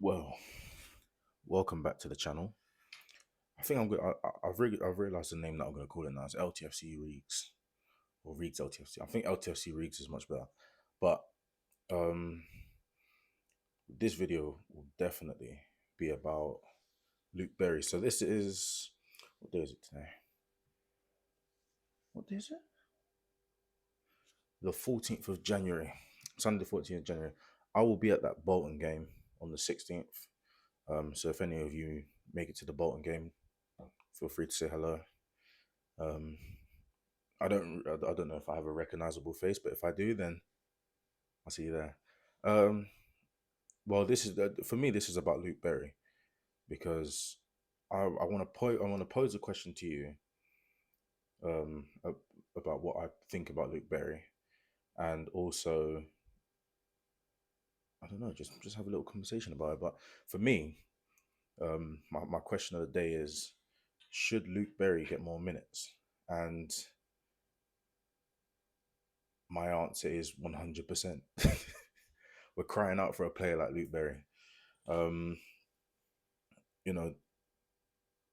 Well, welcome back to the channel. I think I'm good. I've realized the name that I'm going to call it now. It's LTFC Reeks or Reeks LTFC. I think LTFC Reeks is much better. But um, this video will definitely be about Luke Berry. So this is, what day is it today? What day is it? The 14th of January, Sunday, the 14th of January. I will be at that Bolton game on the 16th. So if any of you make it to the Bolton game, feel free to say hello. Um, I don't know if I have a recognizable face, but if I do, then I'll see you there. Um, well, this is for me. This is about Luke Berry because I want to pose a question to you about what I think about Luke Berry, and also I don't know, just have a little conversation about it. But for me, my question of the day is: should Luke Berry get more minutes? And my answer is 100%. We're crying out for a player like Luke Berry. Um, you know,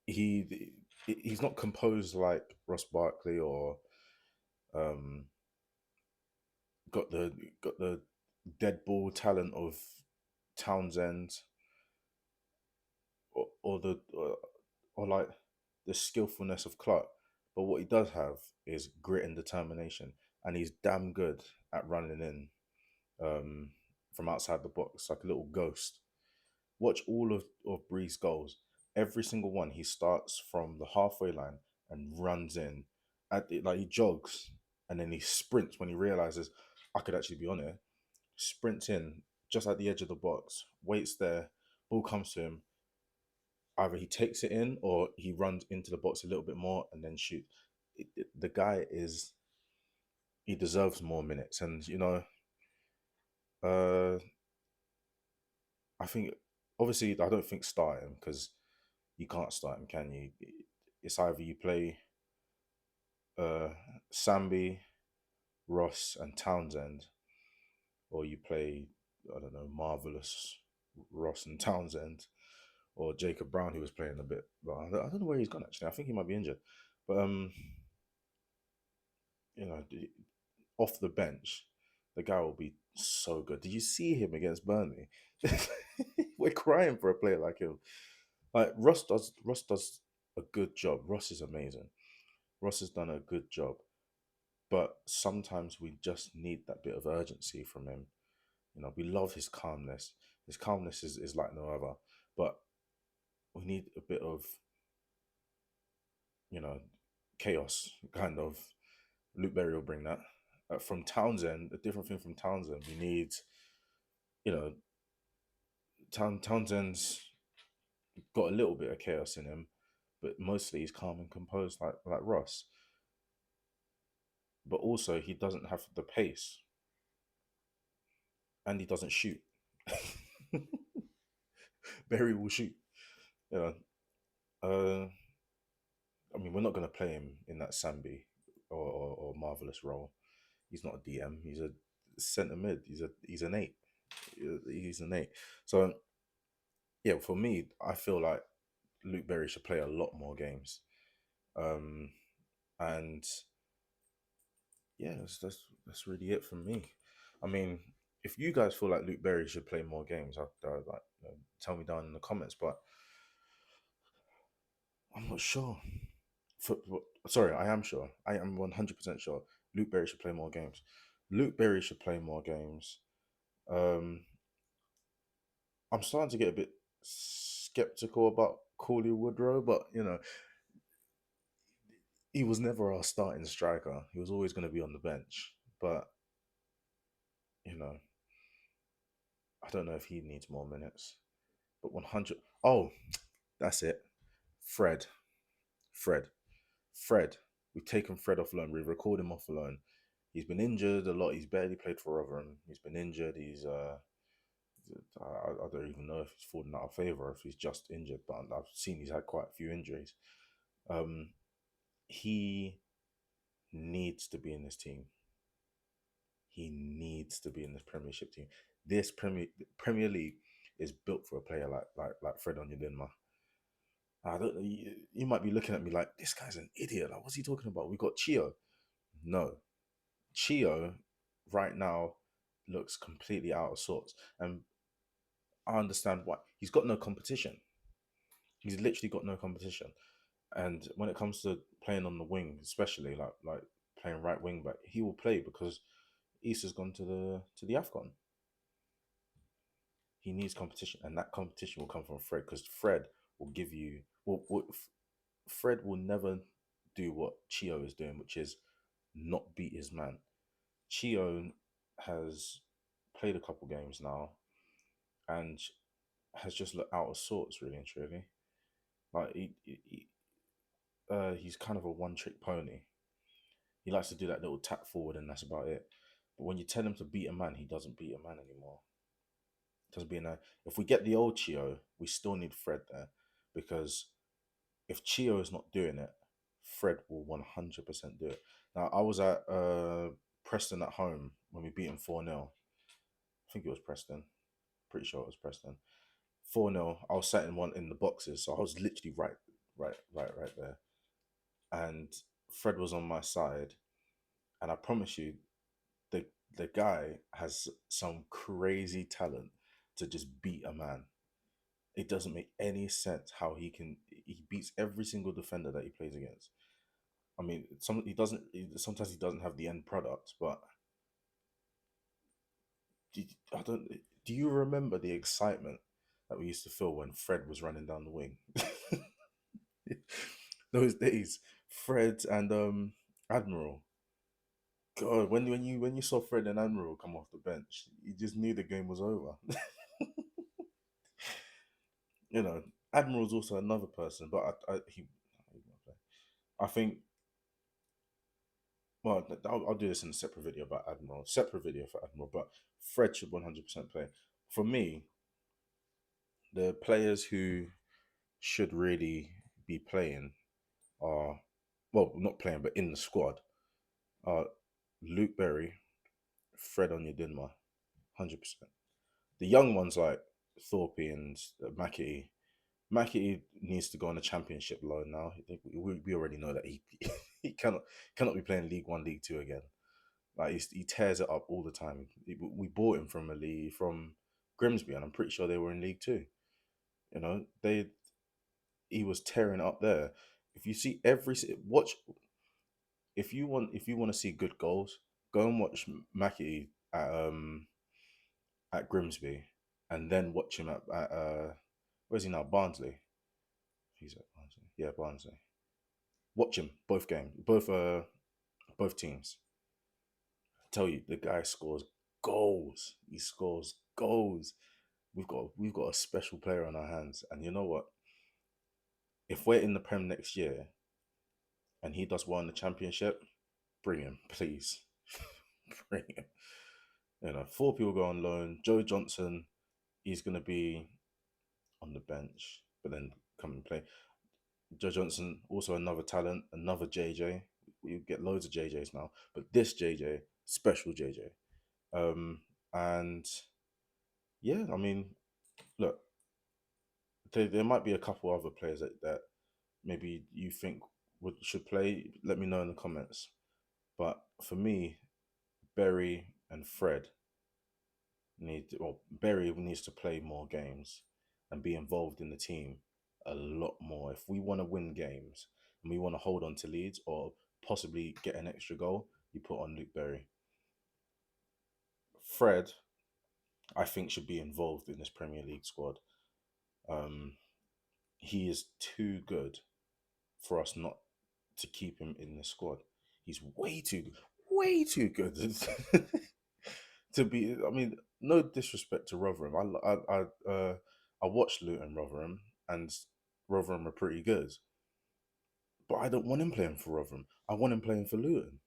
he's not composed like Ross Barkley or um, got the got the dead ball talent of Townsend or like the skillfulness of Clark. But what he does have is grit and determination, and he's damn good at running in um, from outside the box like a little ghost. Watch all of Bree's goals. Every single one, he starts from the halfway line and runs in. Like he jogs and then he sprints when he realizes I could actually be on it. Sprints in just at the edge of the box, waits there, ball comes to him. Either he takes it in or he runs into the box a little bit more and then shoots. The guy is, he deserves more minutes. And, uh, I think, obviously, I don't think start him because you can't start him, can you? It's either you play uh, Sambi, Ross, and Townsend, or you play, I don't know, Marvelous Ross and Townsend, or Jacob Brown, who was playing a bit. But I don't know where he's gone actually. I think he might be injured. But you know, off the bench, the guy will be so good. Did you see him against Burnley? We're crying for a player like him. Like Ross does a good job. Ross is amazing. Ross has done a good job. But sometimes we just need that bit of urgency from him. We love his calmness. His calmness is like no other. But we need a bit of, you know, chaos, kind of. Luke Berry will bring that. From Townsend, a different thing from Townsend. We need, you know, Townsend's got a little bit of chaos in him, but mostly he's calm and composed like Ross. But also he doesn't have the pace and he doesn't shoot. Berry will shoot. You know, uh, I mean, we're not going to play him in that Sambi or Marvelous role. He's not a DM. He's a centre mid. He's an eight. He's an eight. So yeah, for me, I feel like Luke Berry should play a lot more games. Um, and yeah, that's really it from me. I mean, if you guys feel like Luke Berry should play more games, I'd like, tell me down in the comments. But I'm not sure. Sorry, I am sure. I am 100% sure. Luke Berry should play more games. Luke Berry should play more games. Um, I'm starting to get a bit skeptical about Cooley Woodrow, but he was never our starting striker. He was always going to be on the bench. But you know, I don't know if he needs more minutes. But 100. Oh, that's it. Fred. Fred. Fred. We've taken Fred off loan. We've recorded him off loan. He's been injured a lot. He's barely played for Rotherham. He's been injured. I don't even know if he's fallen out of favour, if he's just injured. But I've seen he's had quite a few injuries. Um, he needs to be in this team. He needs to be in this Premiership team. This Premier League is built for a player like Fred Onyedinma. I don't know. You might be looking at me like this guy's an idiot. Like, what's he talking about? We got Chio. No, Chio right now looks completely out of sorts, and I understand why. He's got no competition. He's literally got no competition. And when it comes to playing on the wing, especially like playing right wing back, he will play because Issa's gone to the Afcon. He needs competition, and that competition will come from Fred because Fred will give you. Fred will never do what Chio is doing, which is not beat his man. Chio has played a couple games now and has just looked out of sorts, really and truly. Like he's kind of a one trick pony. He likes to do that little tap forward, and that's about it. But when you tell him to beat a man, he doesn't beat a man anymore. Doesn't beat a man. If we get the old Chio, we still need Fred there because if Chio is not doing it, Fred will 100% do it. Now, I was at Preston at home when we beat him 4-0. I think it was Preston. Pretty sure it was Preston. 4-0. I was sat in one in the boxes, so I was literally right there. And Fred was on my side. And I promise you, the the guy has some crazy talent to just beat a man. It doesn't make any sense how he beats every single defender that he plays against. I mean, sometimes he doesn't have the end product, but I don't. Do you remember the excitement that we used to feel when Fred was running down the wing? Those days, Fred and Admiral. God, when you saw Fred and Admiral come off the bench, you just knew the game was over. You know, Admiral's also another person, but I think well, I'll do this in a separate video about Admiral, separate video for Admiral, but Fred should 100% play. For me, the players who should really be playing are, well, not playing, but in the squad are Luke Berry, Fred Onyedinma, 100%. The young ones like Thorpe and Mackey. Mackey needs to go on a championship loan now. We already know that he he cannot be playing League One, League Two again. Like he tears it up all the time. We bought him from a league from Grimsby, and I'm pretty sure they were in League Two. You know, he was tearing it up there. If you see watch if you want to see good goals, go and watch Mackey at Grimsby, and then watch him at where's he now? Barnsley. He's at Barnsley. Yeah, Barnsley. Watch him both games, both teams. I tell you, the guy scores goals. He scores goals. We've got a special player on our hands, and you know what? If we're in the Prem next year and he does well in the Championship, bring him, please. Bring him. You know, 4 people go on loan. Joe Johnson, he's gonna be on the bench, but then come and play. Joe Johnson, also another talent, another JJ. We get loads of JJs now, but this JJ, special JJ. Um, and yeah, I mean, look, there might be a couple other players that maybe you think should play. Let me know in the comments. But for me, Berry and Fred Berry needs to play more games and be involved in the team a lot more. If we want to win games and we want to hold on to leads or possibly get an extra goal, you put on Luke Berry. Fred, I think, should be involved in this Premier League squad. Um, he is too good for us not to keep him in the squad. He's way too good to be. I mean, no disrespect to Rotherham. I watched Luton Rotherham, and Rotherham are pretty good, but I don't want him playing for Rotherham. I want him playing for Luton.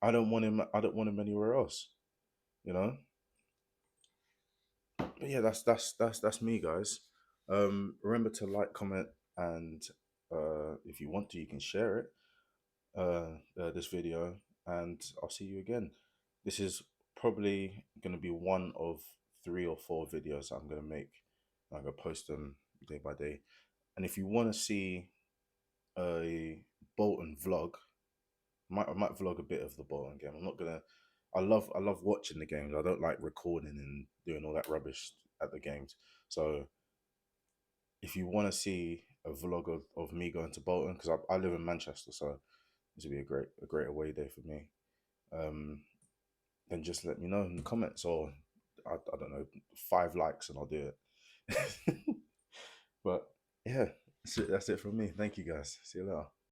I don't want him. I don't want him anywhere else. You know. But yeah, that's me, guys. Remember to like, comment, and if you want to, you can share it. This video, and I'll see you again. This is probably going to be one of 3 or 4 videos I'm going to make I'm gonna post them day by day. And if you want to see a Bolton vlog, I might vlog a bit of the Bolton game. I'm not gonna. I love watching the games. I don't like recording and doing all that rubbish at the games. So if you want to see a vlog of me going to Bolton, because I live in Manchester, so this would be a great away day for me. Um, then just let me know in the comments, or I don't know, 5 likes and I'll do it. But yeah, that's it from me. Thank you guys. See you later.